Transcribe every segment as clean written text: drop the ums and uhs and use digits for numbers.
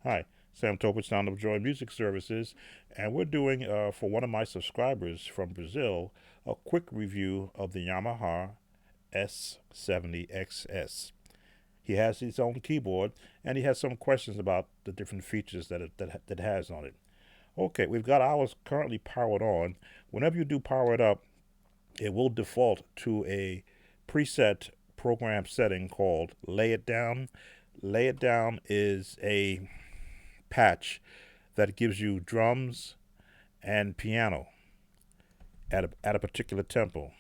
Hi, Sam Topin, Sound of Joy Music Services, and we're doing, for one of my subscribers from Brazil, a quick review of the Yamaha S70XS. He has his own keyboard, and he has some questions about the different features that has on it. Okay, we've got ours currently powered on. Whenever you do power it up, it will default to a preset program setting called Lay It Down. Lay It Down is a patch that gives you drums and piano at a particular tempo.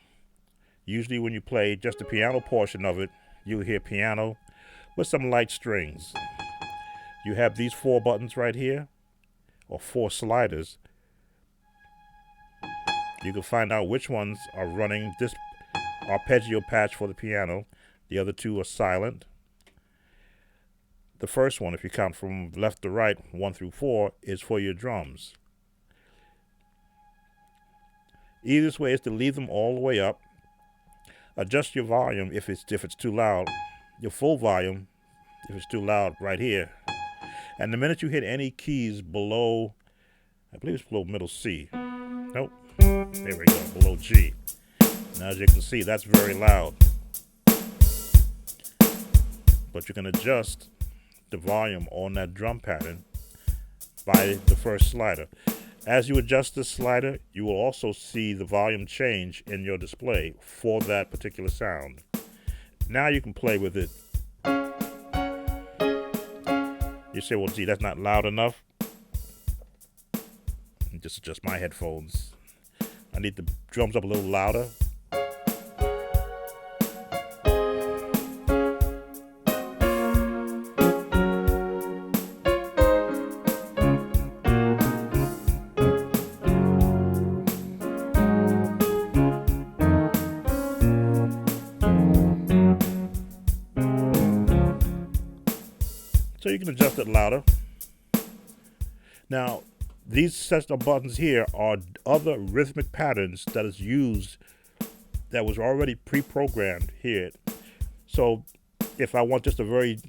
Usually, when you play just the piano portion of it, you'll hear piano with some light strings. You have these four buttons right here, or four sliders. You can find out which ones are running this arpeggio patch for the piano. The other two are silent. The first one, if you count from left to right, 1 through 4, is for your drums. Easiest way is to leave them all the way up. Adjust your volume if it's too loud. Your full volume if it's too loud right here. And the minute you hit any keys below, I believe it's below middle C. Nope. There we go, below G. Now as you can see, that's very loud. But you can adjust the volume on that drum pattern by the first slider. As you adjust this slider, you will also see the volume change in your display for that particular sound. Now you can play with it. You say, well, gee, that's not loud enough. Just adjust my headphones. I need the drums up a little louder. So you can adjust it louder. Now, these sets of buttons here are other rhythmic patterns that is used that was already pre-programmed here. So if I want just a very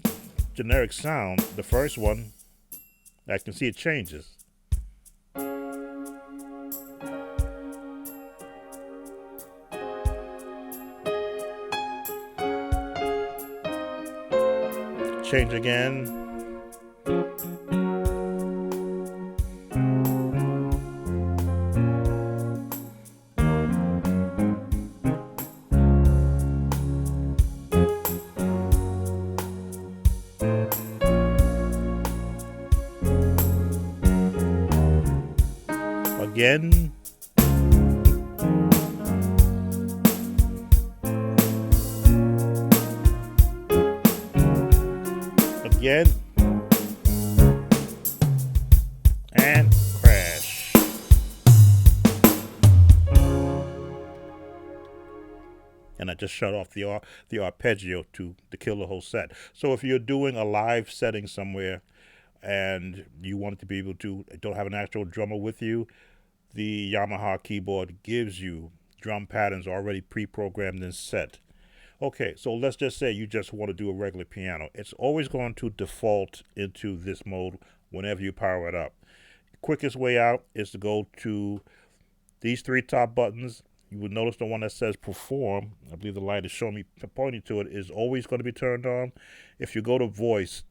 generic sound, the first one, I can see it changes. Change again. Again. Again. And crash. And I just shut off the arpeggio to kill the whole set. So if you're doing a live setting somewhere and you want to be able to, don't have an actual drummer with you, the Yamaha keyboard gives you drum patterns already pre-programmed and set. Okay, so let's just say you just want to do a regular piano. It's always going to default into this mode whenever you power it up. Quickest way out is to go to these three top buttons. You would notice the one that says perform, I believe the light is showing me, pointing to it, is always going to be turned on. If you go to voice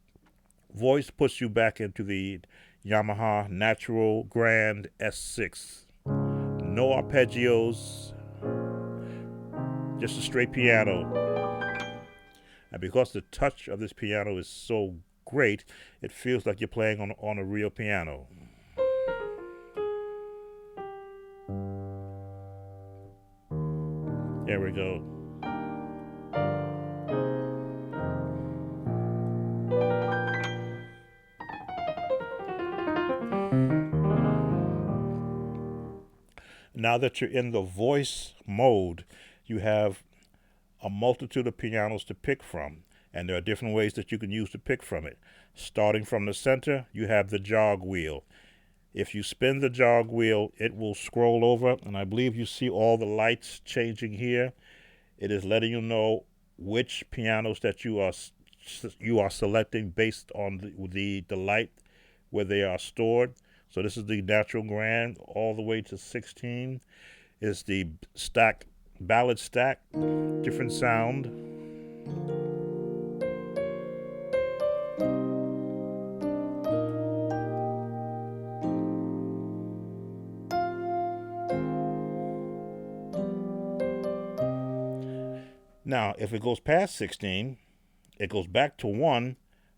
puts you back into the Yamaha Natural Grand S6. No arpeggios, just a straight piano. And because the touch of this piano is so great, it feels like you're playing on a real piano. There we go. Now that you're in the voice mode, you have a multitude of pianos to pick from, and there are different ways that you can use to pick from it. Starting from the center, you have the jog wheel. If you spin the jog wheel, it will scroll over, and I believe you see all the lights changing here. It is letting you know which pianos that you are selecting based on the light where they are stored. So this is the natural grand all the way to 16 is the stack, ballad stack, different sound. Now, if it goes past 16, it goes back to 1,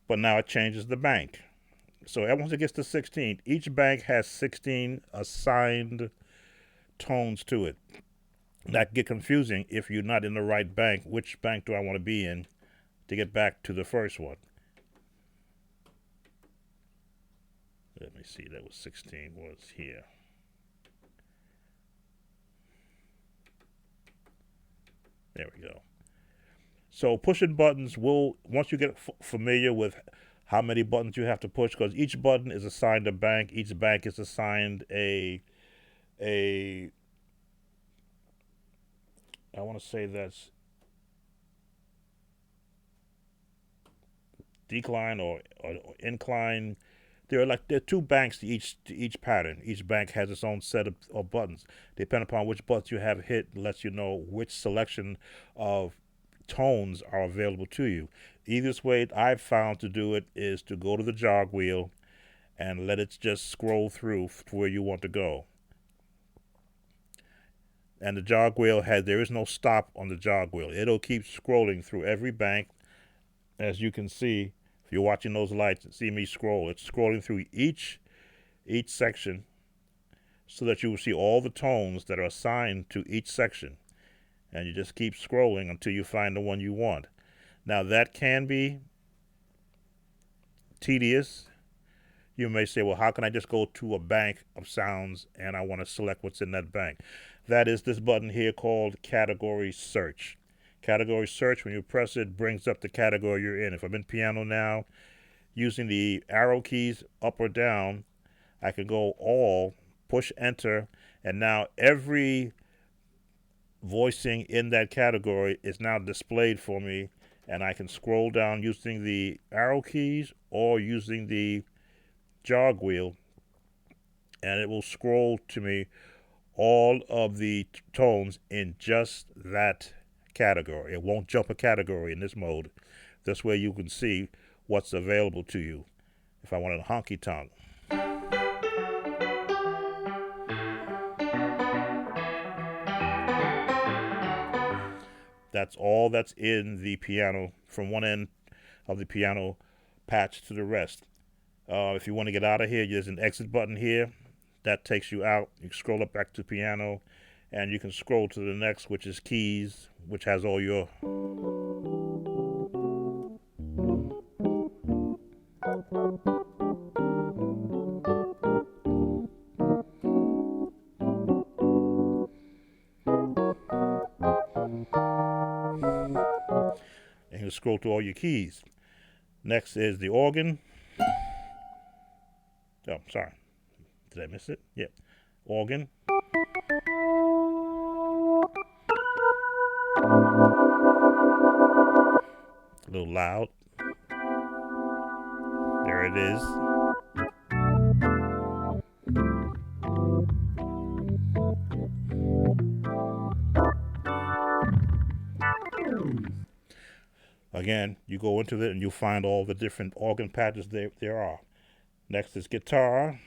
but now it changes the bank. So once it gets to 16, each bank has 16 assigned tones to it. That can get confusing if you're not in the right bank. Which bank do I want to be in to get back to the first one? Let me see, that was 16 was here. There we go. So pushing buttons will, once you get familiar with how many buttons you have to push, because each button is assigned a bank, each bank is assigned a I want to say that's decline or incline. There are 2 banks to each pattern. Each bank has its own set of buttons. Depending upon which buttons you have hit, lets you know which selection of tones are available to you. Easiest way I've found to do it is to go to the jog wheel and let it just scroll through to where you want to go. And the jog wheel there is no stop on the jog wheel. It'll keep scrolling through every bank. As you can see, if you're watching those lights and see me scroll, it's scrolling through each section so that you will see all the tones that are assigned to each section. And you just keep scrolling until you find the one you want. Now that can be tedious. You may say, well, how can I just go to a bank of sounds and I want to select what's in that bank? That is this button here called Category Search. Category Search, when you press it, brings up the category you're in. If I'm in piano now, using the arrow keys up or down, I can go all, push enter, and now every voicing in that category is now displayed for me, and I can scroll down using the arrow keys or using the jog wheel, and it will scroll to me all of the tones in just that category. It won't jump a category in this mode. This way you can see what's available to you. If I wanted a honky tonk, that's all that's in the piano, from one end of the piano patch to the rest. If you want to get out of here, there's an exit button here. That takes you out. You scroll up back to piano, and you can scroll to the next, which is keys, which has all your and you scroll to all your keys. Next is the organ. Oh, sorry. Did I miss it? Yep. Organ. A little loud. There it is. Again, you go into it and you'll find all the different organ patches there are. Next is guitar.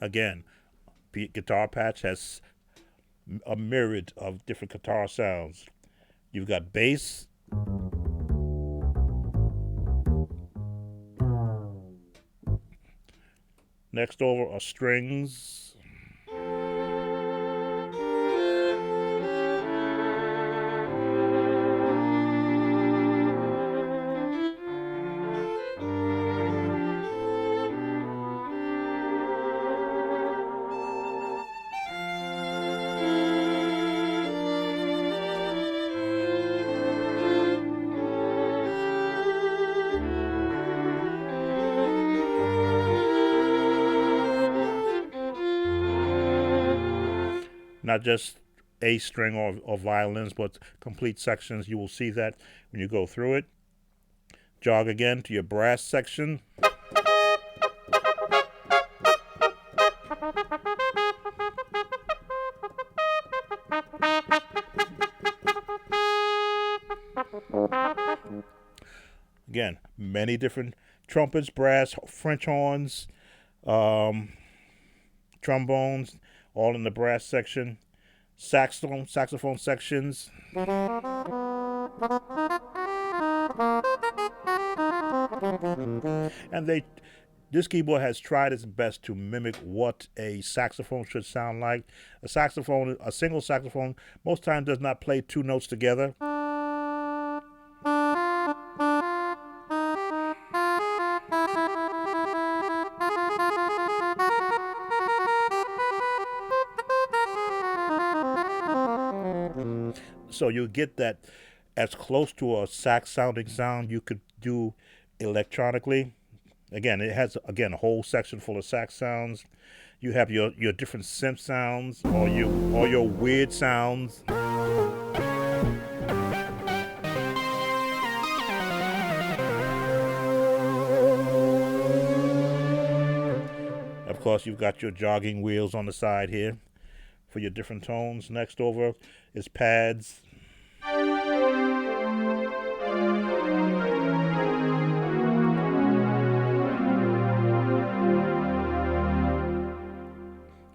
Again, guitar patch has a myriad of different guitar sounds. You've got bass. Next over are strings. not just A string or violins, but complete sections. You will see that when you go through it. Jog again to your brass section. Again, many different trumpets, brass, French horns, um, trombones, all in the brass section. Saxophone sections. And this keyboard has tried its best to mimic what a saxophone should sound like. A single saxophone, most times does not play two notes together. So you get that as close to a sax sounding sound you could do electronically. Again, it has a whole section full of sax sounds. You have your different synth sounds, or your weird sounds. Of course, you've got your jogging wheels on the side here for your different tones. Next over is pads.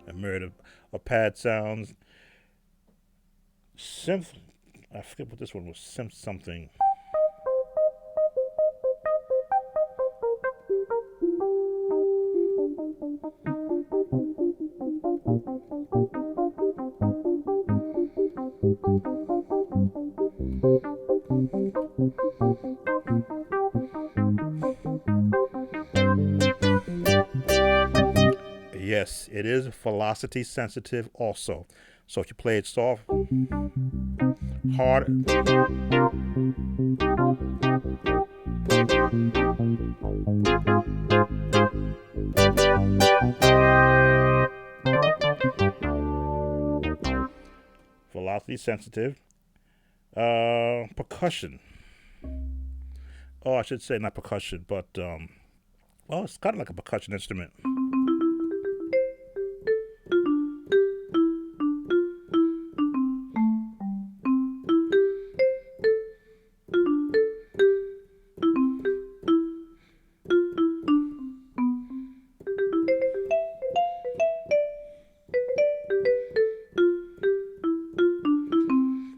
A myriad of pad sounds. Synth, I forget what this one was, synth something. Yes, it is velocity sensitive also. So if you play it soft, hard, velocity sensitive. Percussion. Oh, I should say not percussion, but well, it's kind of like a percussion instrument.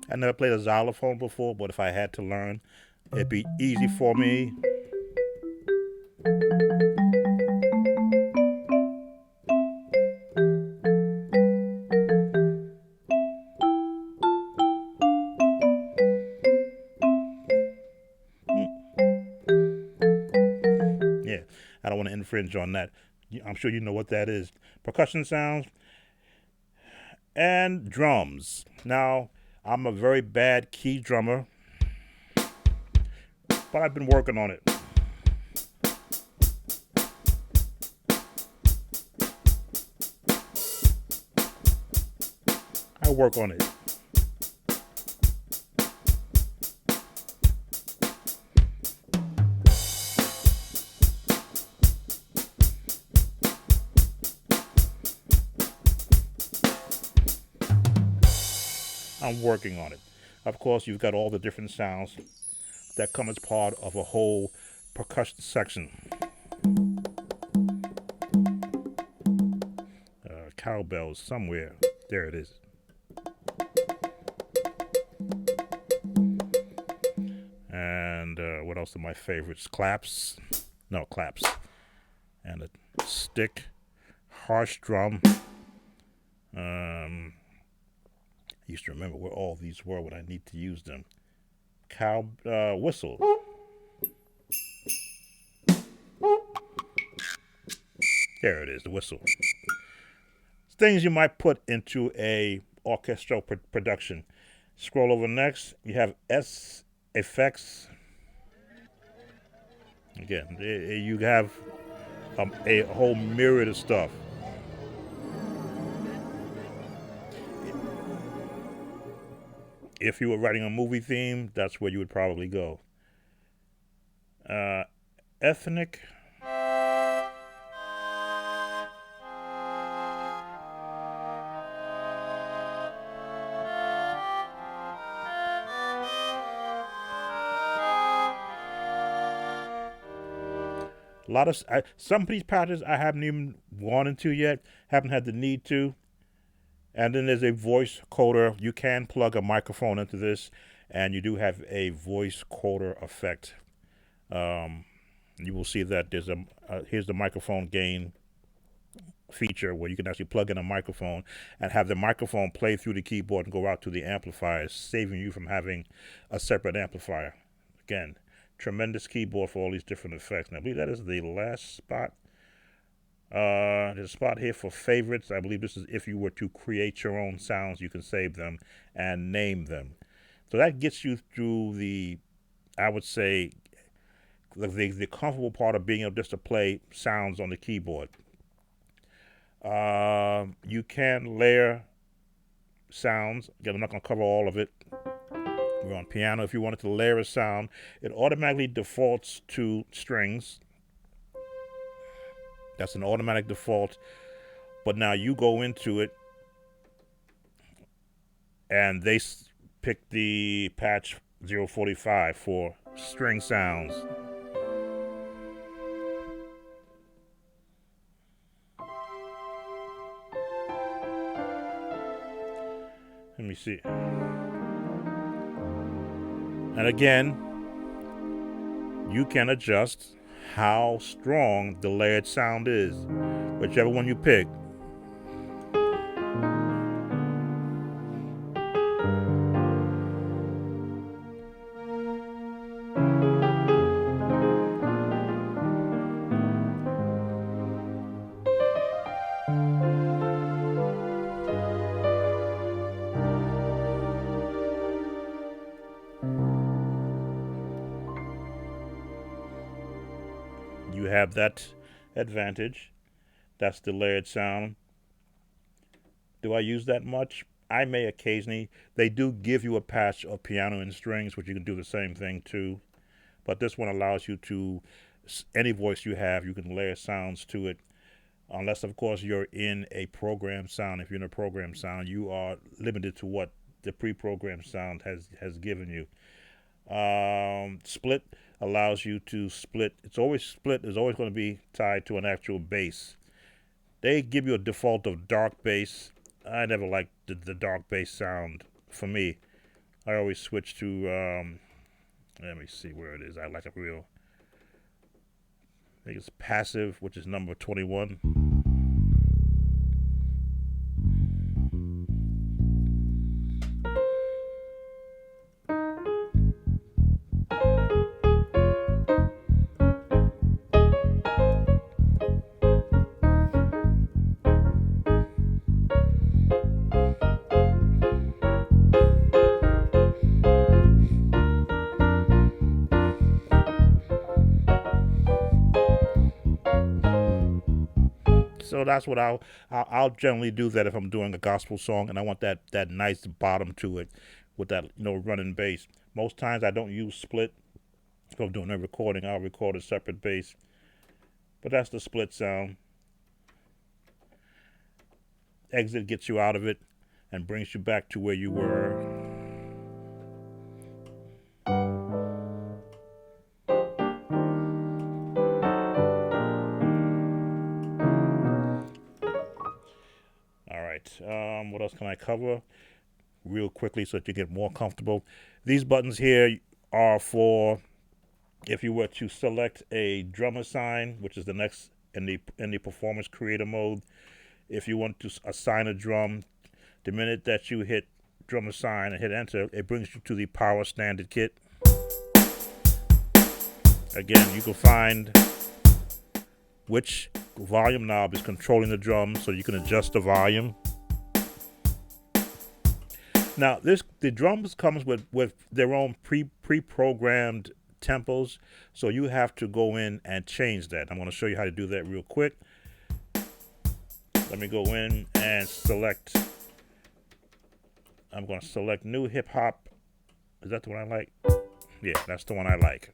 I never played a xylophone before, but if I had to learn, it'd be easy for me. Yeah, I don't want to infringe on that. I'm sure you know what that is. Percussion sounds and drums. Now, I'm a very bad key drummer, but I've been working on it. I work on it. I'm working on it. Of course, you've got all the different sounds that come as part of a whole percussion section. Cowbells somewhere. There it is. And what else are my favorites? Claps. No, claps. And a stick. Harsh drum. I used to remember where all these were when I need to use them. Whistle. There it is, the whistle. Things you might put into a orchestral production. Scroll over next. You have S effects. Again, you have a whole myriad of stuff. If you were writing a movie theme, that's where you would probably go. Ethnic. A lot of some of these patches I haven't even wanted to yet, haven't had the need to. And then there's a voice coder. You can plug a microphone into this, and you do have a voice coder effect. You will see that there's here's the microphone gain feature where you can actually plug in a microphone and have the microphone play through the keyboard and go out to the amplifiers, saving you from having a separate amplifier. Again, tremendous keyboard for all these different effects. And I believe that is the last spot. There's a spot here for favorites. I believe this is if you were to create your own sounds, you can save them and name them. So that gets you through the, I would say, the comfortable part of being able just to play sounds on the keyboard. You can layer sounds. Again, I'm not going to cover all of it. We're on piano. If you wanted to layer a sound, it automatically defaults to strings. That's an automatic default. But now you go into it, and they pick the patch 045 for string sounds. Let me see. And again, you can adjust how strong the layered sound is, whichever one you pick. You have that advantage. That's the layered sound. Do I use that much? I may occasionally. They do give you a patch of piano and strings, which you can do the same thing too. But this one allows you to, any voice you have, you can layer sounds to it. Unless, of course, you're in a programmed sound. If you're in a programmed sound, you are limited to what the pre-programmed sound has given you. Split allows you to split. It's always split is always going to be tied to an actual bass. They give you a default of dark bass. I never liked the dark bass sound for me. I always switch to, let me see where it is. I like a real, I think it's passive, which is number 21. So that's what I'll generally do that if I'm doing a gospel song and I want that nice bottom to it with that running bass. Most times I don't use split. If I'm doing a recording, I'll record a separate bass. But that's the split sound. Exit gets you out of it and brings you back to where you were. What else can I cover real quickly so that you get more comfortable? These buttons here are for if you were to select a drum assign, which is the next in the performance creator mode. If you want to assign a drum, the minute that you hit drum assign and hit enter, it brings you to the power standard kit. Again, you can find which volume knob is controlling the drum so you can adjust the volume. Now, the drums comes with their own pre-programmed tempos, so you have to go in and change that. I'm going to show you how to do that real quick. Let me go in and select. I'm going to select new hip hop Is that the one I like? Yeah, that's the one I like.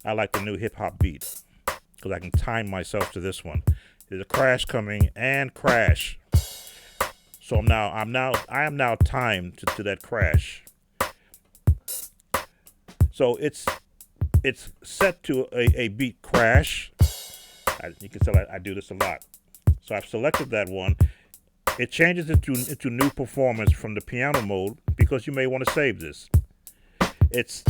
I like the new hip hop beat because I can time myself to this one. There's a crash coming and crash. So I am now timed to that crash. So it's set to a beat crash. You can tell I do this a lot. So I've selected that one. It changes into new performance from the piano mode because you may want to save this. It's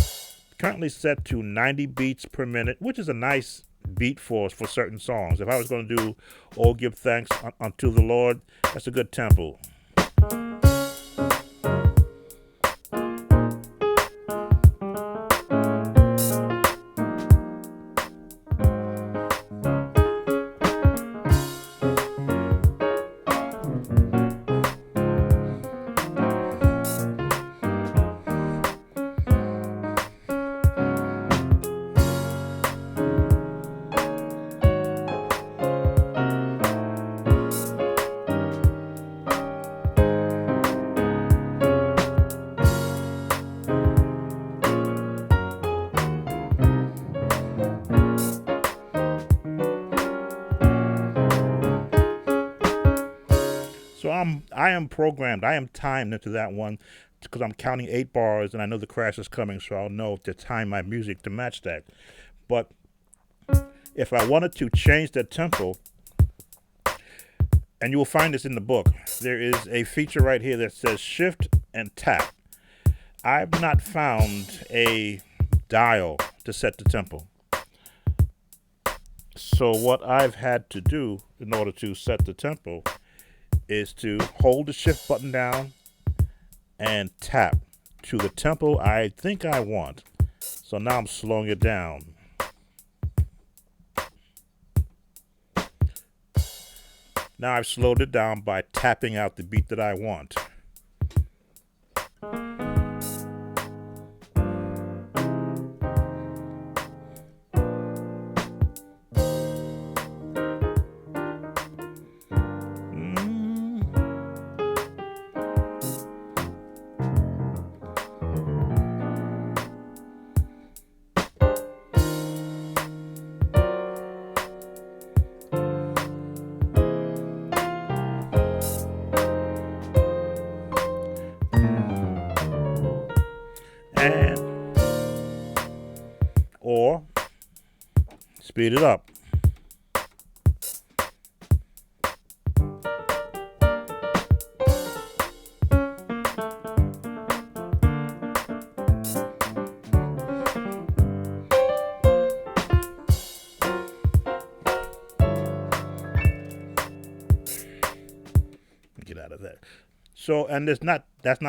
currently set to 90 beats per minute, which is a nice beat for certain songs. If I was going to do "Oh Give Thanks Unto the Lord," that's a good tempo. So I am programmed. I am timed into that one because I'm counting 8 bars and I know the crash is coming, so I'll know to time my music to match that. But if I wanted to change the tempo, and you will find this in the book, there is a feature right here that says shift and tap. I've not found a dial to set the tempo. So what I've had to do in order to set the tempo is to hold the shift button down and tap to the tempo I think I want. So now I'm slowing it down. Now I've slowed it down by tapping out the beat that I want. Or speed it up. Get out of that. So, and that's not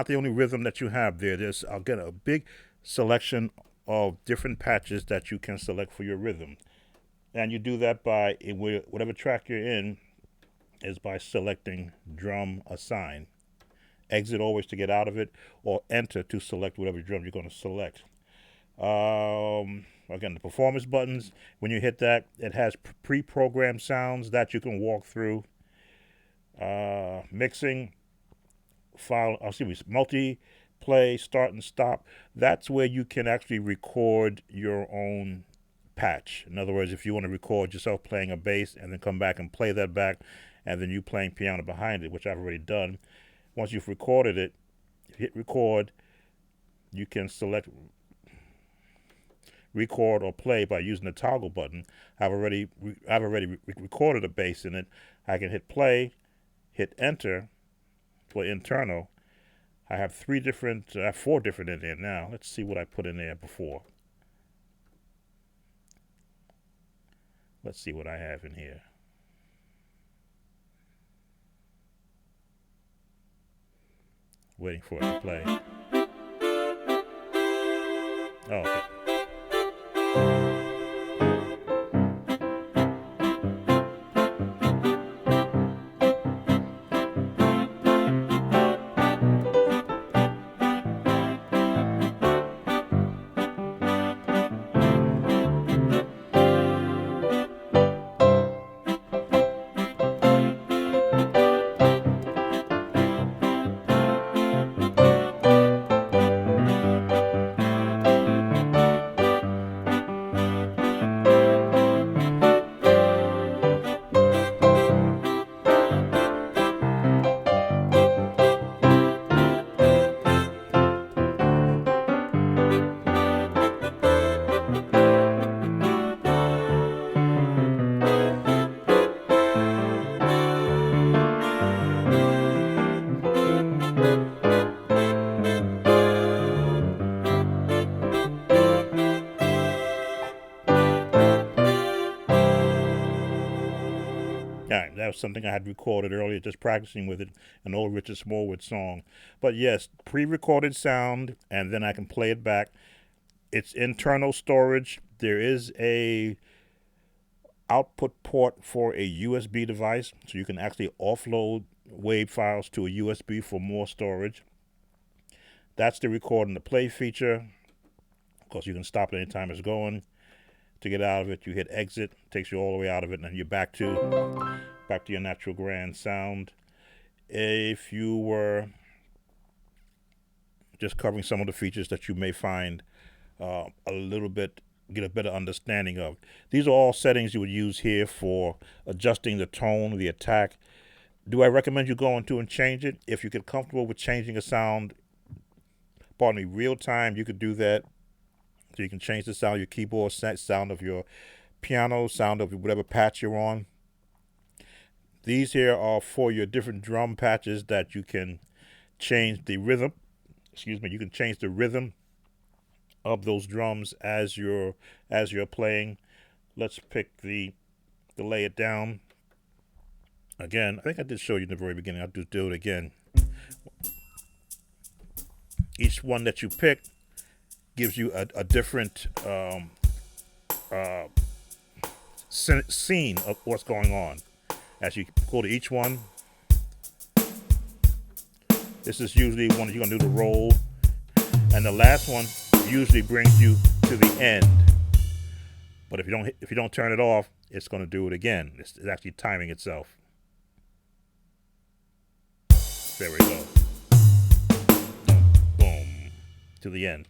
the only rhythm that you have there. There's, again, a big selection of different patches that you can select for your rhythm. And you do that by, whatever track you're in, is by selecting drum assign. Exit always to get out of it, or enter to select whatever drum you're going to select. Again, the performance buttons, when you hit that, it has pre-programmed sounds that you can walk through. Mixing, multi-play, start and stop. That's where you can actually record your own patch. In other words, if you want to record yourself playing a bass and then come back and play that back, and then you playing piano behind it, which I've already done. Once you've recorded it, hit record, you can select record or play by using the toggle button. I've already recorded a bass in it. I can hit play, hit enter for internal. I have 4 different in there now. Let's see what I put in there before. Let's see what I have in here. Waiting for it to play. Oh, okay. that was something I had recorded earlier, just practicing with it, an old Richard Smallwood song. But yes, pre-recorded sound, and then I can play it back. It's internal storage. There is a output port for a USB device, so you can actually offload WAV files to a USB for more storage. That's the record and the play feature. Of course, you can stop it anytime it's going. To get out of it, you hit exit, takes you all the way out of it, and then you're back to your natural grand sound. If you were just covering some of the features that you may find a little bit, get a better understanding of. These are all settings you would use here for adjusting the tone, the attack. Do I recommend you go into and change it? If you get comfortable with changing a sound, real time, you could do that. So you can change the sound of your keyboard, sound of your piano, sound of whatever patch you're on. These here are for your different drum patches that you can change the rhythm. You can change the rhythm of those drums as you're playing. Let's pick the lay it down. Again, I think I did show you in the very beginning. I'll just do it again. Each one that you pick gives you a different scene of what's going on. As you go to each one, this is usually one you're gonna do the roll, and the last one usually brings you to the end. But if you don't turn it off, it's gonna do it again. It's actually timing itself. There we go. Boom, to the end.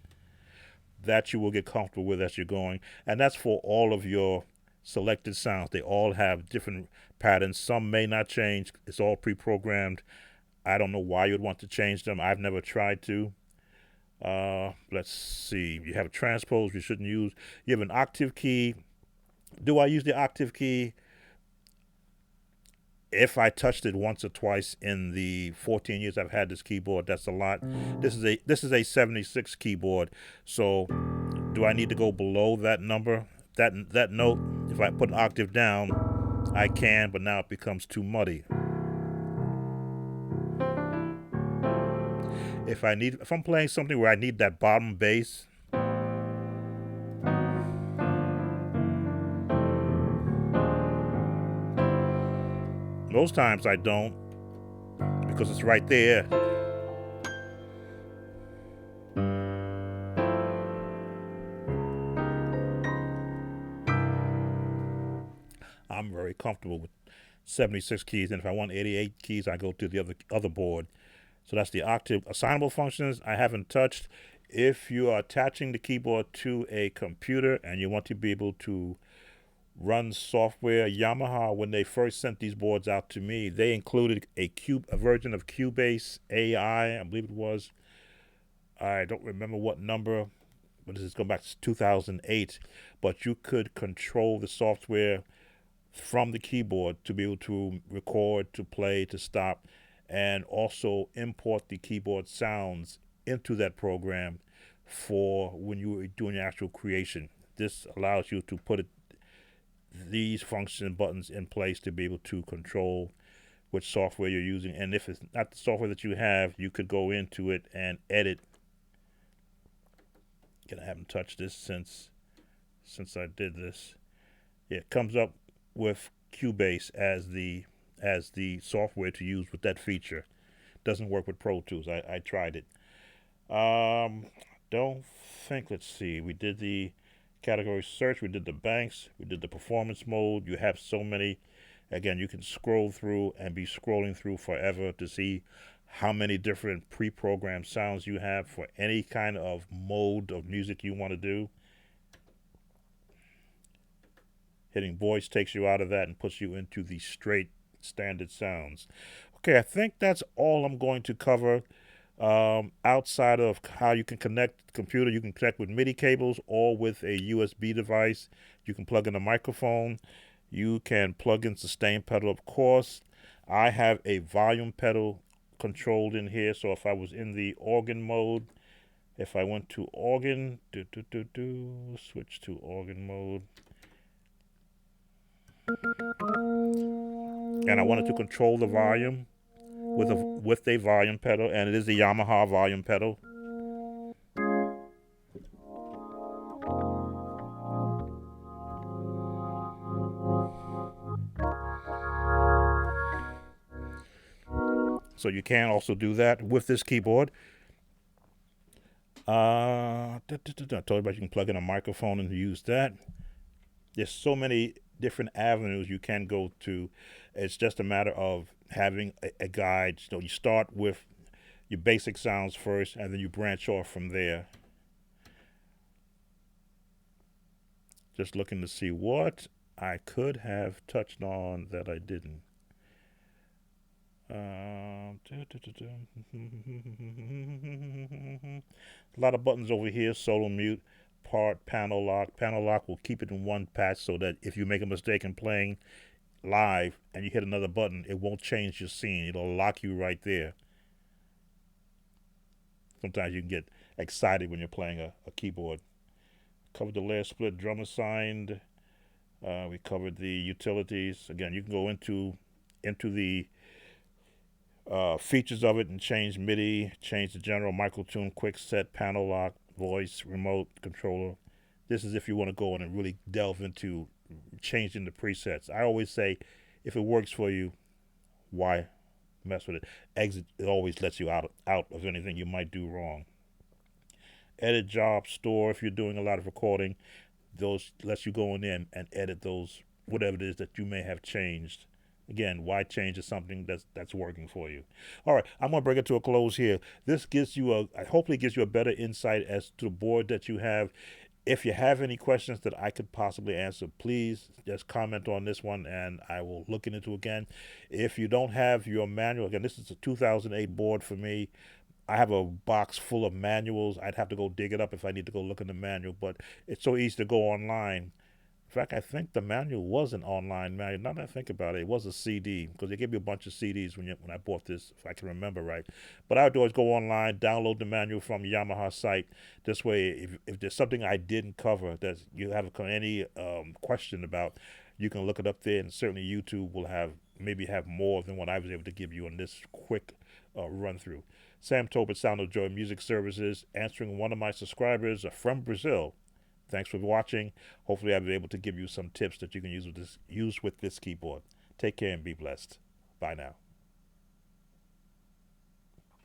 That you will get comfortable with as you're going, and that's for all of your selected sounds. They all have different patterns. Some may not change. It's all pre-programmed. I don't know why you'd want to change them. I've never tried to. Let's see. You have a transpose you shouldn't use. You have an octave key. Do I use the octave key? If I touched it once or twice in the 14 years I've had this keyboard, that's a lot. This is a 76 keyboard. So do I need to go below that number? That note, if I put an octave down, I can, but now it becomes too muddy. If I'm playing something where I need that bottom bass, most times I don't, because it's right there. I'm very comfortable with 76 keys, and if I want 88 keys, I go to the other board. So that's the octave. Assignable functions I haven't touched. If you are attaching the keyboard to a computer and you want to be able to run software, Yamaha, when they first sent these boards out to me, they included a version of Cubase AI, I believe it was. I don't remember what number, but this is going back to 2008. But you could control the software from the keyboard to be able to record, to play, to stop, and also import the keyboard sounds into that program for when you were doing your actual creation. This allows you to put these function buttons in place to be able to control which software you're using. And if it's not the software that you have, you could go into it and edit. Again, I haven't touched this since I did this. Yeah, it comes up with Cubase as the software to use with that feature. Doesn't work with Pro Tools. I tried it. Don't think. Let's see. We did the category search. We did the banks. We did the performance mode. You have so many. Again, you can scroll through and be scrolling through forever to see how many different pre-programmed sounds you have for any kind of mode of music you want to do. Hitting voice takes you out of that and puts you into the straight standard sounds. Okay, I think that's all I'm going to cover. Outside of how you can connect the computer, you can connect with MIDI cables or with a USB device. You can plug in a microphone. You can plug in sustain pedal, of course. I have a volume pedal controlled in here, so if I was in the organ mode, if I went to organ, switch to organ mode. And I wanted to control the volume with a volume pedal, and it is the Yamaha volume pedal. So you can also do that with this keyboard. I told you about you can plug in a microphone and use that. There's so many different avenues you can go to. It's just a matter of having a guide. So you start with your basic sounds first, and then you branch off from there. Just looking to see what I could have touched on that I didn't. A lot of buttons over here. Solo mute, part, panel lock. Panel lock will keep it in one patch so that if you make a mistake in playing live and you hit another button, it won't change your scene. It'll lock you right there. Sometimes you can get excited when you're playing a keyboard. Covered the layer split, drum assigned. We covered the utilities. Again, you can go into the features of it and change MIDI, change the general microtune, quick set, panel lock, voice, remote controller. This is if you want to go in and really delve into changing the presets. I always say, if it works for you, why mess with it? Exit, it always lets you out of anything you might do wrong. Edit, job, store, if you're doing a lot of recording, those lets you go in there and edit those, whatever it is that you may have changed. Again, why change is something that's working for you. All right, I'm gonna bring it to a close here. This gives you hopefully gives you a better insight as to the board that you have. If you have any questions that I could possibly answer, please just comment on this one and I will look into it again. If you don't have your manual, again, this is a 2008 board for me. I have a box full of manuals. I'd have to go dig it up if I need to go look in the manual, but it's so easy to go online. In fact, I think the manual was an online manual. Now that I think about it, it was a CD because they gave me a bunch of CDs when I bought this, if I can remember right. But I would always go online, download the manual from Yamaha site. This way, if there's something I didn't cover that you have any question about, you can look it up there, and certainly YouTube will maybe have more than what I was able to give you on this quick run through. Sam Tobit, Sound of Joy Music Services, answering one of my subscribers from Brazil. Thanks for watching. Hopefully I'll be able to give you some tips that you can use with this keyboard. Take care and be blessed. Bye now.